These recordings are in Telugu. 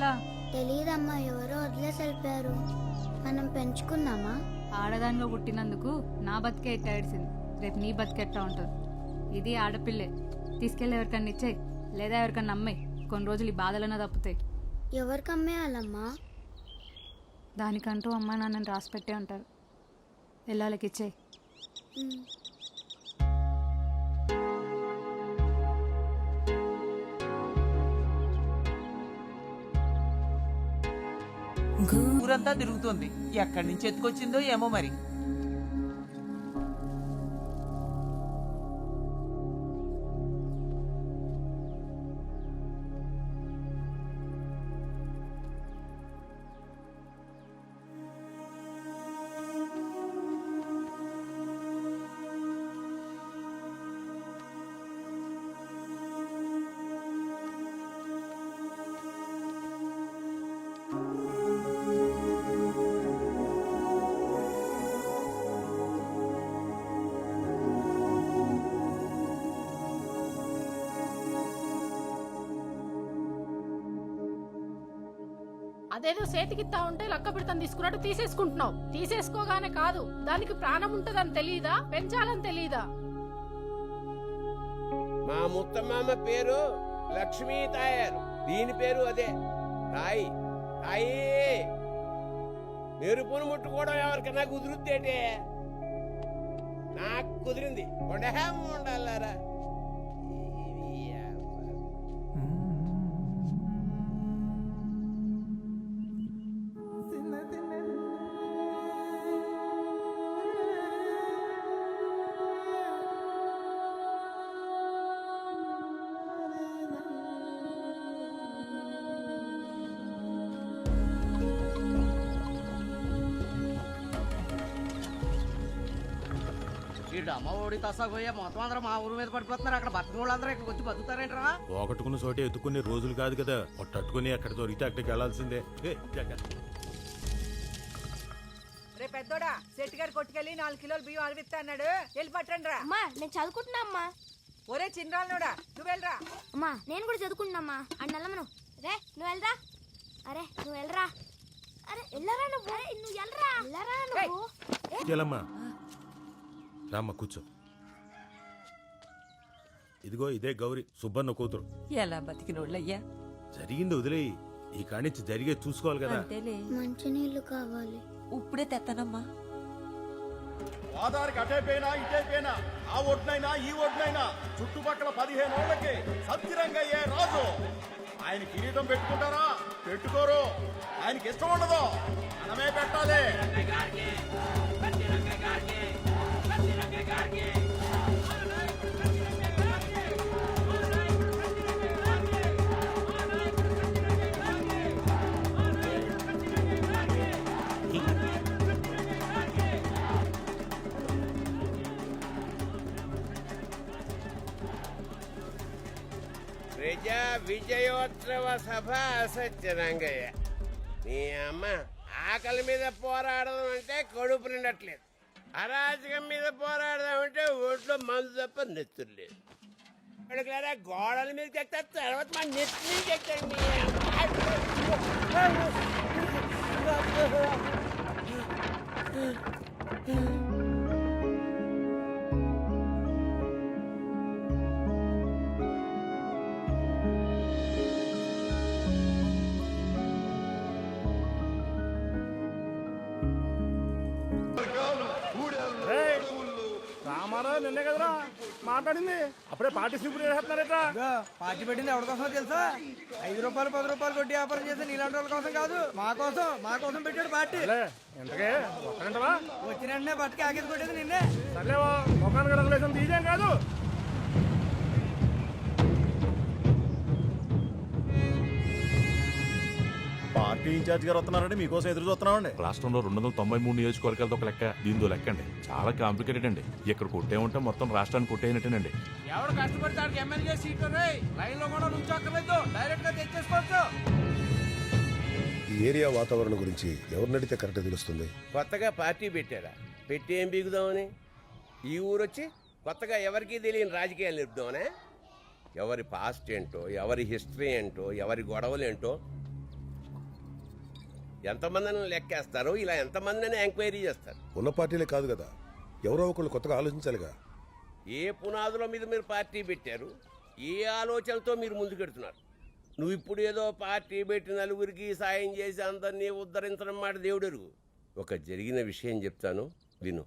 పిల్ల? తెలీదమ్మా, ఎవరో వదిలేసి వెళ్ళిపోయారు. మనం పెంచుకుందామా? ఆడదానిగా పుట్టినందుకు నా బతికే ఎట్టా ఏడిసింది, రేపు నీ బతికెట్టా ఉంటుంది. ఇది ఆడపిల్లే. తీసుకెళ్ళి ఎవరికన్నా ఇచ్చేయి, లేదా ఎవరికన్నా అమ్మాయి. కొన్ని రోజులు ఈ బాధలన్నా తప్పుతాయి. ఎవరికి అమ్మేయాలమ్మా? దానికంటూ అమ్మా నాన్నని రాసి పెట్టే ఉంటారు. వెళ్ళాలకి ఇచ్చేయి. ఉమ్. ఊరంతా తిరుగుతుంది, ఎక్కడి నుంచి ఎత్తుకొచ్చిందో ఏమో మరి. అదేదో చేతికిత్తా ఉంటే లక్క పిడతం తీసుకున్నట్టు తీసేసుకుంటున్నావు. తీసేసుకోగానే కాదు, దానికి ప్రాణం ఉంటదని తెలియదా? పెంచాలని తెలియదా? మా ముత్తమామ పేరు లక్ష్మీ తాయారు, దీని పేరు అదే తాయి. తాయి మెరుపును ముట్టుకోవడం ఎవరికన్నా కుదురుద్దేటే? నాకు కుదిరింది. ఉండాలారా అమ్మ ఓడి తసాగోయే మొత్తం అందరూ మా ఊరు మీద పడిపోతున్నారు. అక్కడ బతుకున్న వాళ్ళందరూ ఇక్కడ వచ్చి బతుకుతారేంట్రా? పోగొట్టుకున్న చోటే ఎత్తుకునే రోజులు కాదు కదా, పట్టుకుని అక్కడ దొరికితే అక్కడికి వెళ్లాల్సిందే. రే పెద్దోడా, సెట్ గారు కొట్టుకెళ్ళి 4 కిలోలు బియ్యం అరవిస్తా అన్నాడు, వెళ్ళి పట్టండి రా. అమ్మా నేను చదువుకుంటున్నా అమ్మా. ఒరే చిన్నరాళ్ళోడా, నువ్వు వెళ్ళరా. అమ్మా నేను కూడా చదువుకుంటున్నామ్మా. అన్నెల్లమ్మను రే, నువ్వు వెళ్ళరా. అరే నువ్వు వెళ్ళరా. అరే వెళ్ళరా నువ్వు. అరే నువ్వు వెళ్ళరా. వెళ్ళరా నువ్వు. వెళ్ళమ్మా, రామ్మ కూర్చో. ఇదిగో ఇదే గౌరీ, సుబ్బన్న కూతురు. ఎలా బతికినోళ్ళయ్యా? జరిగింది వదిలేయి, ఈ కానించి జరిగే చూసుకోవాలి కదా. మంచి నీళ్లు కావాలి. ఇప్పుడే తెస్తానమ్మా. ఆధారికి అటైపోయినా ఇటైపోయినా, ఆ ఒడ్నైనా ఈ ఒడ్నైనా చుట్టుపక్కల 15 ఏళ్లకి సత్యరంగయ్యే రాజు. ఆయన కిరీటం పెట్టుకుంటారా? పెట్టుకోరు. ఆయనకి ఇష్టం ఉండదు, మనమే పెట్టాలి. ప్రజా విజయోత్సవ సభ సత్యరంగయ్య. నీ అమ్మ ఆకలి మీద పోరాడదాం అంటే కడుపు నిండట్లేదు, అరాజకం మీద పోరాడదామంటే ఒంట్లో మందు తప్ప నెత్తురు లేదు. అడుగులారా, గోడల మీదకి ఎక్కుతారు, తర్వాత మా నెత్తి మీదకి ఎక్కుతారు. రామారావు నిన్నే కదరా మాట్లాడింది, అప్పుడే పార్టీ స్లిప్ వేస్తున్నారట. పార్టీ పెట్టింది ఎవరి కోసం తెలుసా? 5 రూపాయలు 10 రూపాయలు కొట్టి వ్యాపారం చేస్తే నీలాంటి వాళ్ళ కోసం కాదు, మా కోసం పెట్టాడు పార్టీ. ఎంతకే వస్తానంటవా? వచ్చిన వెంటనే పట్టుకి ఆగేది కొట్టేది నిన్నే. సర్లేవో ముఖానికి రంగులేసం తీసేం కాదు. పార్టీ ఇన్ఛార్జ్ గారు వస్తున్నారండి, మీకోసం ఎదురు చూస్తున్నామండి. రాష్ట్రంలో 293 నియోజకవర్గాలతో ఒక లెక్క, దీంతో లెక్క అండి. చాలా కాంప్లికేటెడ్ అండి. ఇక్కడ కొట్టే ఉంటే మొత్తం రాష్ట్రాన్ని కొట్టేయనట్టేనండి. ఎవడు కష్టపడతాడు ఎమ్మెల్యే సీటు లైన్ లో కూడా నుంచోక్కర్లేదు, డైరెక్ట్ గా తెచ్చేసుకోవచ్చు. ఈ ఏరియా వాతావరణం గురించి ఎవరిని అడిగితే కరెక్ట్ తెలుస్తుంది. కొత్తగా పార్టీ పెట్టారా? పెట్టి ఏం బిగుదామని? ఈ ఊరొచ్చి కొత్తగా ఎవరికీ తెలియని రాజకీయాలు నిలుపుదామనే? ఎవరి పాస్ట్ ఏంటో, ఎవరి హిస్టరీ ఏంటో, ఎవరి గొడవలు ఏంటో ఎంతమందిని లెక్కేస్తారు, ఇలా ఎంతమందిని ఎంక్వైరీ చేస్తారు. ఉన్న పార్టీలే కాదు కదా, ఎవరో ఒకళ్ళు కొత్తగా ఆలోచించాలిగా. ఏ పునాదుల మీద మీరు పార్టీ పెట్టారు, ఏ ఆలోచనతో మీరు ముందుకెడుతున్నారు? నువ్వు ఇప్పుడు ఏదో పార్టీ పెట్టి నలుగురికి సాయం చేసి అందరినీ ఉద్ధరించడం మాట దేవుడెరుగు. ఒక జరిగిన విషయం చెప్తాను, విను.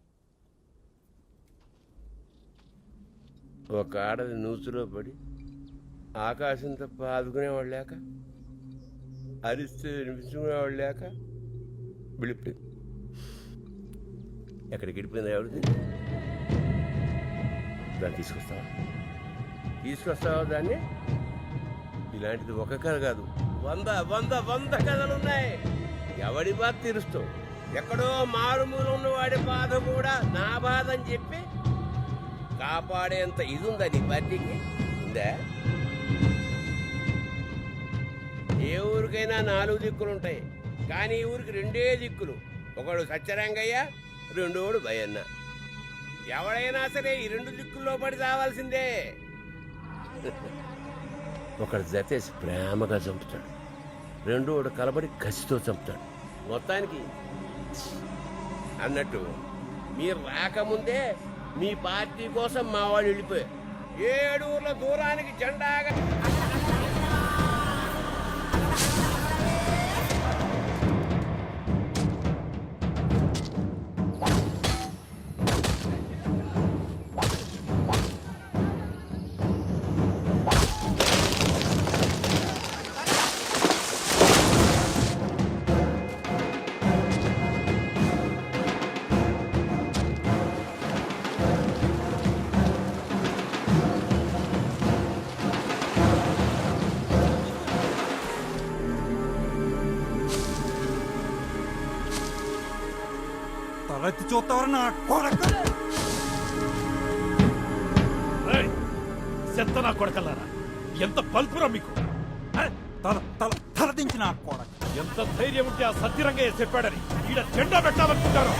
ఒక ఆడది నూతులో పడి ఆకాశం తప్ప ఆదుకునేవాళ్ళు లేక, అరిస్తే వినిపించుకునేవాళ్ళు లేక విడిపోయి ఎక్కడికి వెళ్ళిపోయింది ఎవరిది? దాన్ని తీసుకొస్తావా దాన్ని? ఇలాంటిది ఒక కథ కాదు, 100 కథలున్నాయి. ఎవడి బాధ తీరుస్తావు? ఎక్కడో మారుమూల ఉన్నవాడి బాధ కూడా నా బాధ అని చెప్పి కాపాడేంత ఇది ఉందా నీ పార్టీకి? ఉందా? ఏ ఊరికైనా 4 దిక్కులుంటాయి, కానీ ఈ ఊరికి 2 దిక్కులు. ఒకడు సత్యరంగయ్య, రెండోడు భయన్న. ఎవడైనా సరే ఈ 2 దిక్కుల్లో పడి రావాల్సిందే. ఒకడు జతేసి ప్రేమగా చంపుతాడు, రెండోడు కలబడి కసితో చంపుతాడు. మొత్తానికి అన్నట్టు మీరు రాకముందే మీ పార్టీ కోసం మా వాళ్ళు వెళ్ళిపోయారు. 7 ఊర్ల దూరానికి జెండాగా తలెత్తి చూస్తావరా నా కొడక? చెత్త నా కొడకల్లారా, ఎంత పల్పురా మీకు! తల దించి నా కొడక. ఎంత ధైర్యం ఉంటే ఆ సత్యరంగయ్య చెప్పాడని ఈడ జెండా పెట్టాలనుకుంటారు.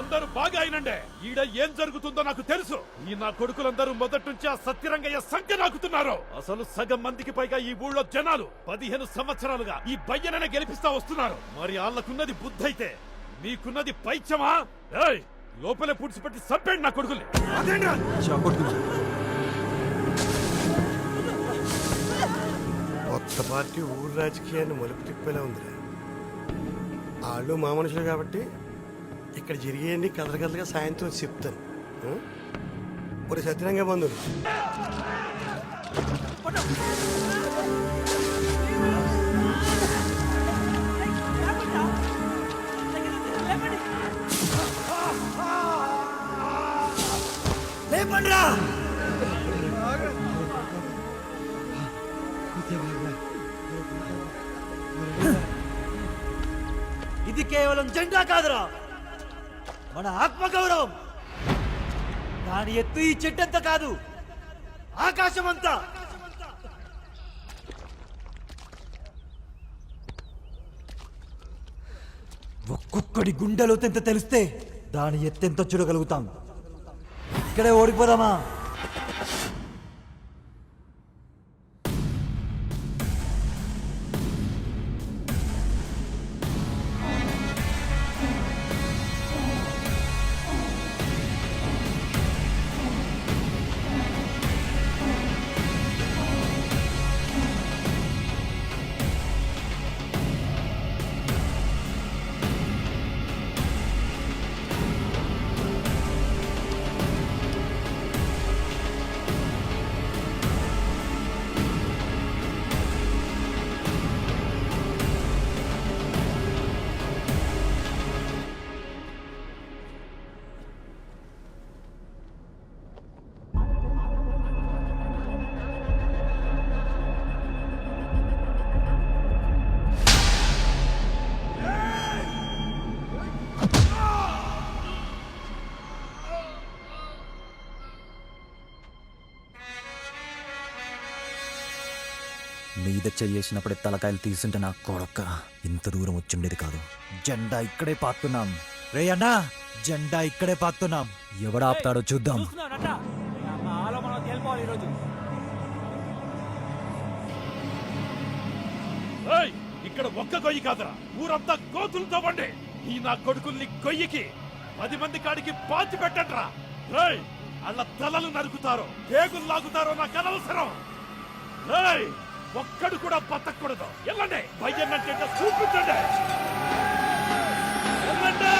అందరూ బాగా అయినండే. ఈడ ఏం జరుగుతుందో నాకు తెలుసు. ఈ నా కొడుకులందరూ మొదటి నుంచి ఆ సత్యరంగయ్య సంఖ్య నాకుతున్నారు. అసలు సగం మందికి పైగా ఈ ఊళ్ళో జనాలు 15 సంవత్సరాలుగా ఈ బయ్యననే గెలిపిస్తా వస్తున్నారు. మరి వాళ్ళకున్నది బుద్ధి అయితే మీకున్నది పైచమా? లోపలే పుడిచిపెట్టి చంపేయండి నా కొడుకుల్ని. కొత్త పార్టీ ఊరు రాజకీయాన్ని మొలుపు తిప్పేలా ఉందిరా. వాళ్ళు మా మనుషులు కాబట్టి ఇక్కడ జరిగేయండి కథలుగా సాయంత్రం చెప్తాను. ఒక సత్యరంగ బంధువులు లేపండ్రా. ఇది కేవలం జెండా కాదురా, మన ఆత్మగౌరవం. దాని ఎత్తు ఈ చెట్టంతా కాదు, ఆకాశమంతా. ఒక్కొక్కడి గుండెలో తెంత తెలిస్తే దాని ఎత్తెంత చూడగలుగుతాం. ఇక్కడే ఓడిపోదామా? మీద చేసినప్పుడే తలకాయలు తీసుంటే నా కొడక ఇంత దూరం వచ్చిండేది కాదు. జెండా ఇక్కడే పాతున్నాం. రే అన్నా జెండా ఇక్కడే పాతున్నాం ఎవడాపుతాడో చూద్దాం. ఏయ్, ఇక్కడ ఒక్క గొయ్యి కాదురా, ఊరంతా గోతులతో వండి ఈ నా కొడుకుల్ని గొయ్యికి 10 మంది కాడికి పాతి పెట్టండ్రా. రేయ్, అళ్ళ తలలు నరుకుతారో పేగులు లాగుతారో నాకు అనవసరం. రేయ్, ఒక్కడు కూడా బతకూడదు. వెళ్ళండి, భయ్యన్నంటే చూపించండి. వెళ్ళండి.